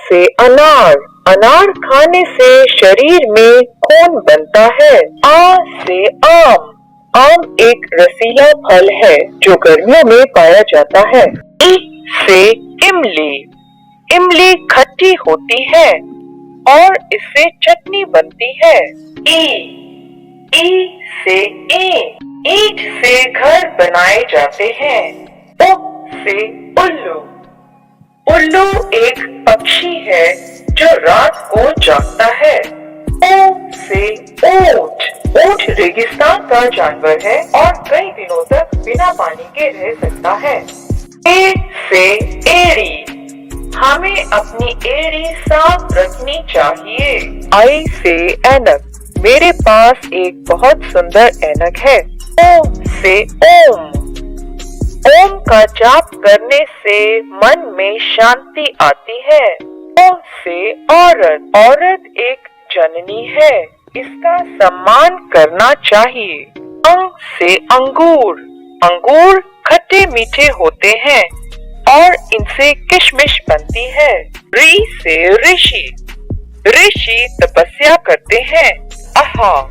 से अनार, अनार खाने से शरीर में खून बनता है। आ से आम, आम एक रसीला फल है जो गर्मियों में पाया जाता है। ई से इमली, इमली खट्टी होती है और इससे चटनी बनती है। ई से ईंट, ईंट से घर बनाए जाते हैं। उ से उल्लू, उल्लू एक पक्षी है जो रात को जागता है। ओ से ऊंट, ऊंट रेगिस्तान का जानवर है और कई दिनों तक बिना पानी के रह सकता है। ए से एड़ी, हमें अपनी एड़ी साफ रखनी चाहिए। आई से ऐनक, मेरे पास एक बहुत सुंदर ऐनक है। ओ से ओम, ओम का जाप करने से मन में शांति आती है। ओ से औरत, औरत एक जननी है, इसका सम्मान करना चाहिए। अंग से अंगूर, अंगूर खट्टे मीठे होते हैं और इनसे किशमिश बनती है। ऋ से ऋषि, ऋषि तपस्या करते हैं। आहा,